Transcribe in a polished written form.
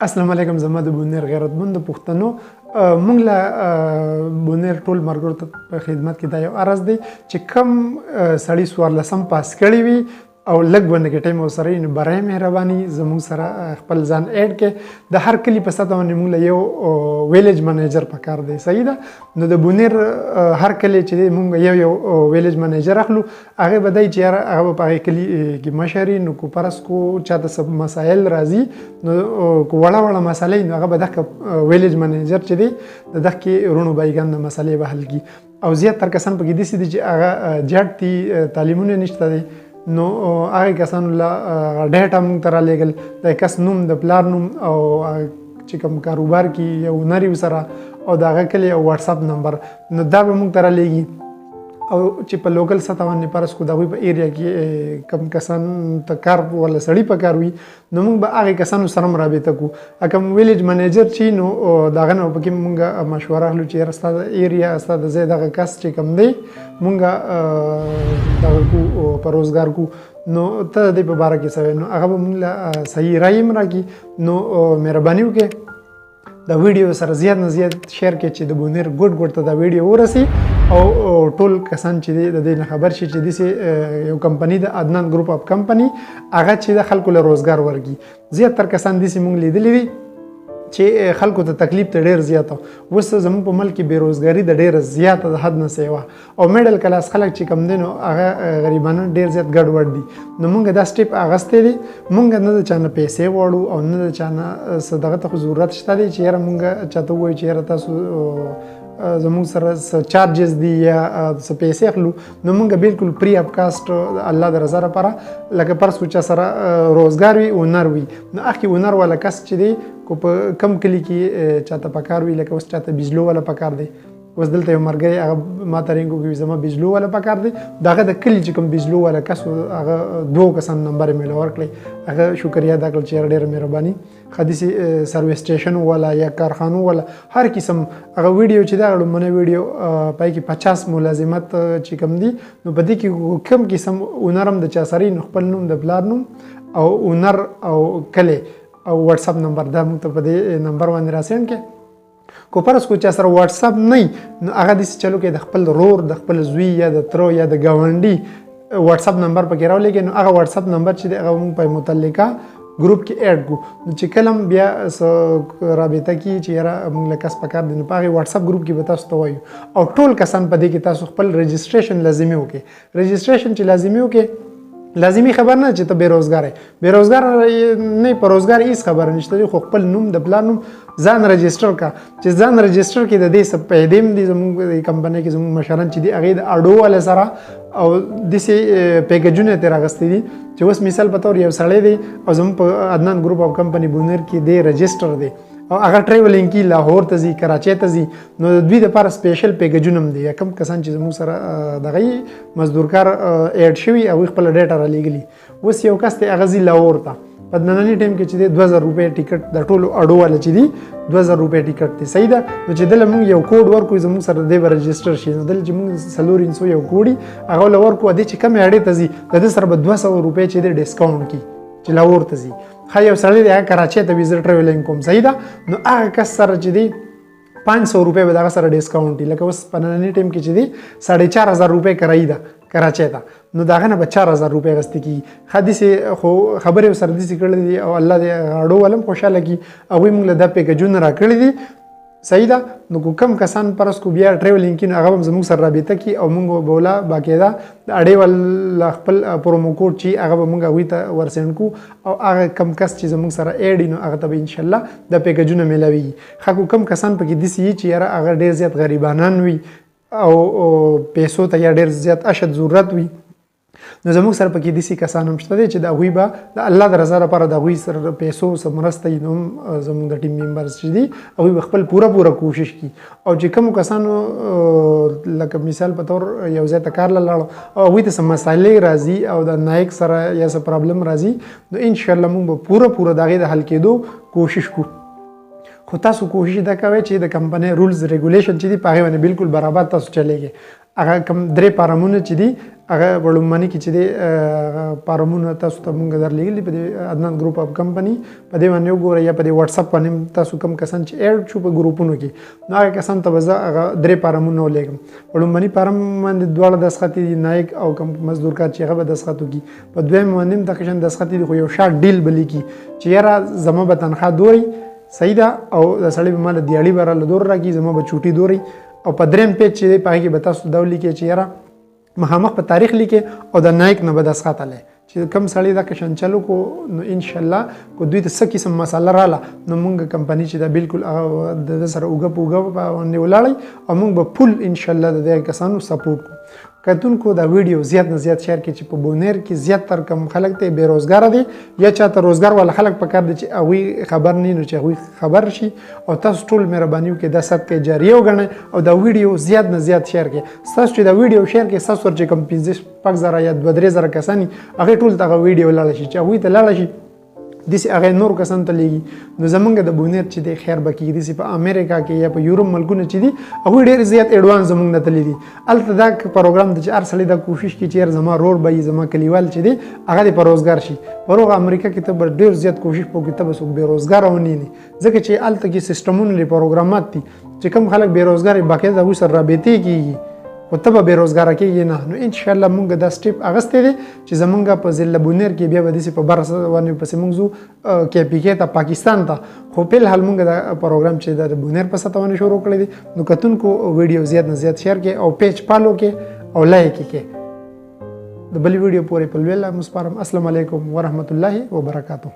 السلام علیکم زما د بونیر غیرتمند پښتنو مونږ له بونیر ټول مرګرو ته په خدمت کې دا یو عرض دی چې کم سړی 14 پاس کړی وي او لږ باندې ټایم وسره نو برای مهرباني زموږ سره خپل ځان اډ کې د هر کلی په ساته باندې موږ یو ویلیج منیجر پکار دی صحیح ده نو د بونیر هر کلی چې موږ یو ویلیج منیجر اخلو هغه بدای چې هغه په کلی کې مشري نو کو پرس کو چاته سب مسائل راځي نو کو وړه مسالې نو هغه بدغه ویلیج منیجر چې دی دغه رونو بایګان مسالې به حل کی او زیات تر کسان په کې دي چې هغه جټي تعلیمونه نشته دي نو هغه کسانو لا ډیټا موږ ته رالیږل د کس نوم د پلار نوم او چې کوم کاروبار کې یو نری سره او د هغه کلی او واتس اپ نمبر نو دا به موږ ته رالیږي او چې په لوکل سطح باندې پرس کو د په ایریا کې کم کسان ته کار ولا سړی په کار وي نو موږ به هغه کسانو سره رابطه کو کوم ویلیج منیجر چې نو داغه نو پکې موږ مشوره اخلو چې راستا د ایریا استاد زه دغه کس چې کم دی موږ دغه کو په روزګار کو نو ته د په باره کې سوي نو هغه موږ صحیح رایم راکی نو مهرباني وکړئ دا ویډیو سره زیات نه زیات شیر کړئ چې د بونیر ګډ ته دا ویډیو ورسي او ټول کسان چې د دې خبر شي چې د یو کمپنی د عدنان ګروپ اف کمپنی هغه چې د خلکو له روزګار ورګي زیات تر کسان دي چې مونږ لیدلې دي چې خلکو ته تکلیف ته ډیر زیات وس زموږ په ملک کې بیروزګاری د ډیر زیات د حد نه سیوا او میډل کلاس خلک چې کم دي نو هغه غریبانو ډیر زیات ګډوډ دي نو مونږ دا سټیپ اغستې دي مونږ نه د چانه پیسې وړو او نه د چانه صدقه ته ضرورت شته دي چې یاره مونږ چاته وایي چې یاره تاسو زموږ سره چارجز دي یا څه پیسې اخلو نو مونږ بالکل پری اپ کاست الله د رضا لپاره لکه پرس کو چا سره روزګار وي اونر وي نو اخی اونر ولا کس چې دی کو په کم کلی کې چاته پکار وي لکه اوس چاته بجلو ولا پکار دی اوس دلته یو مرګي هغه ما ترنګو کې زما بجلو ولا پکار دی داغه د کلی چې کوم بجلو ولا کس هغه دوه کسان نمبر مې لور کړی هغه شکریا دا کړ چې ډېر مهرباني حدیثي سرویس سټیشن ولا یا کارخانو ولا هر قسم هغه ویډیو چې دا لومړنی ویډیو پای کې 50 ملازمت چې کم دي نو په دې کې کم قسم اونرم د چا سره خپل نوم د پلار نوم او اونر او کله او واتس اپ نمبر دا موږ ته په دې نمبر باندې راسند کې کو پرس کو چا سره واتس اپ نه نو هغه د چلو کې د خپل رور د خپل زوی یا د ترو یا د گاونډي واتس اپ نمبر پکې راولې نو هغه واتس اپ نمبر چې هغه موږ په متعلقه ګروپ کې اډ کو نو چې کلم بیا رابطه کی چې یاره موږ له کس پکار دي نو په واتس اپ ګروپ کې به تاسو ته وایو او ټول کسان په دې کې تاسو خپل رجسټریشن لازمي وکړي رجسټریشن چې لازمي وکړي لازمی خبر نه چې ته بیروزګار یې بیروزګار نه په روزګار هیڅ خبر نشته خو خپل نوم د پلان نوم ځان رجسټر کا چې ځان رجسټر کې د دې سب پیدیم دي زموږ کمپنۍ کې زموږ مشران چې دی هغه د اډو ول سره او دسي پیکیجونه تر اغستې دي چې اوس مثال په تور یو سړی دی او زموږ په عدنان ګروپ اف کمپنی بونیر کې دی رجسټر دی او هغه ټریولینګ کی لاهور ته ځي کراچۍ ته ځي نو د دوی لپاره سپیشل پیکیجونه هم دي کم کسان چې زموږ سره دغه مزدورکار اډ شوي او خپل ډیټا را لېږلي اوس یو کس ته هغه ځي لاهور ته په نننی ټایم کې چې 2000 روپۍ ټیکټ د ټولو اډو والا چې دي 2000 روپۍ ټیکټ دی صحیح ده نو چې دل موږ یو کوډ ورکو زموږ سره دی رجسټر شي نو دل چې موږ سلور انسو یو کوډي هغه ول ورکو د چې کم اډې ته ځي د سره به 200 روپۍ چې د ډیسکاونټ کی چې لاهور ته ځي خا یو سړی دی کراچۍ ته ویزټ ټریولینګ کوم صحیح ده نو هغه کس سره چې دی 500 روپۍ به دغه سره ډیسکاونټ دی لکه اوس په نننی ټایم کې چې دی 4500 روپۍ کرایي ده کراچۍ ته نو داغه نه به 4000 روپۍ غستې کی حدیث خو خبره سره دي کړل دي او الله دې اړو ولم خوشاله کی او موږ له د پیکیجونه را کړی دي صحیح ده نو کم کسان پرس کو بیا ټریولینګ کین هغه زموږ سره رابطه کی او موږ بولا باقاعده د اړې ول خپل پرومو کوډ چې هغه موږ وی ته ورسند کو او هغه کم کس چې زموږ سره اډ نو هغه ته ان شاء الله د پیکیجونه ملوي خو کم کسان پکې دي چې یاره هغه ډیر زیات غریبانان وي او پیسو ته یا ډیر زیات اشد ضرورت وي نو زموږ سره پکې دي کسان هم شته چې د غوي به د الله د رضا لپاره د غوي سره پیسو سمرسته نو زموږ د ټیم ممبرز چې دي او خپل پوره کوشش کی او چې کوم کسانو لکه مثال په تور یو ځای ته کار لاړ او وي ته سم مسالې راځي او د نایک سره یا څه پرابلم راځي نو ان شاء الله موږ پوره دغه د حل کېدو کوشش کوو خو تاسو کوشش دا کوئ چې د کمپنۍ رولز ریګولیشن چې دی په هغه باندې بالکل برابر تاسو چلےږئ هغه کم درې فارمونه چې دي هغه وړومبني کې چې دی فارمونه تاسو ته مونږ درلېږلي په دې عدنان ګروپ اف کمپني په دې باندې وګورئ یا په دې واتساپ باندې تاسو کم کسان چې اډ شو په ګروپونو کې نو هغه کسان ته به زه هغه درې فارمونه ولېږم وړومبني فارم باندې دواړه دسخط دي نایک او کم مزدور کار چې هغه به دسخط وکړي په دویم باندې هم دغه شان دسخط دي خو یو شارټ ډیل به لیکي چې یاره زما به تنخواه دوی صحیح ده او د سړی به مال دیاړي به راله دور راکړي زما به چوټي دوري او په دریم پیج چې دی په هغې کې به تاسو دا ولیکئ چې یاره مخامخ په تاریخ لیکي او د نایک نه به دسخط علی چې کم سړی دا کشن چلو کو نو ان شاء الله کو دوی ته څه قسم مساله رااله نو مونږ کمپنی چې دا بالکل د سره اوګه باندې ولاړی او مونږ به فل ان شاء الله د دې کسانو سپورټ کوو کتونکو دا ویډیو زیات نه زیات شیر کړئ چې په بونیر کې زیات تر کم خلک ته بیروزګار دي یا چاته روزګار ول خلک پکار دي چې هغه خبر نه نو چې هغه خبر شي او تاسو ټول مهرباني وکړئ د صدقه جاریه وګڼئ او دا ویډیو زیات نه زیات شیر کړئ تاسو چې دا ویډیو شیر کړئ تاسو ورچې کم 15 یا 2-3 کسانی هغه ټول ته ویډیو لاړ شي چې هغه ته لاړ شي دسی هغه نور کسان ته لګي نو زمونږ د بونیر چې د خیر بکی دسی په امریکا کې یا په یورپ ملکونو چې دي هغه ډیر زیات ایڈوانس زمونږ نه تللی دي الته دا پروګرام د چار سړي د کوشش کې چې زما رور به زما کلیوال چې دي هغه د پروزګار شي پروګ امریکا کې ته ډیر زیات کوشش وکړي ته بس بیروزګار ونی نه ځکه چې الته کې سیستمونه لري پروګرامات دي چې کوم خلک بیروزګار باقاعده د سره رابطې کیږي او ته به بیروزګار کېږي نه نو ان شاء الله مونږ دا سټیپ اغستې دي چې زمونږ په ضلع بونیر کې بیا به داسې په بر باندې پسې مونږ ځو KPK ته پاکستان ته خو په حال مونږ دا پروګرام چې د بونیر په سطح باندې شروع کړی دي نو کتونکو ویډیو زیات نه زیات شیر کړئ او پیج فالو کړئ او لایک کړئ د بل ویډیو پورې په لویل مسپارم السلام علیکم ورحمت الله وبرکاتہ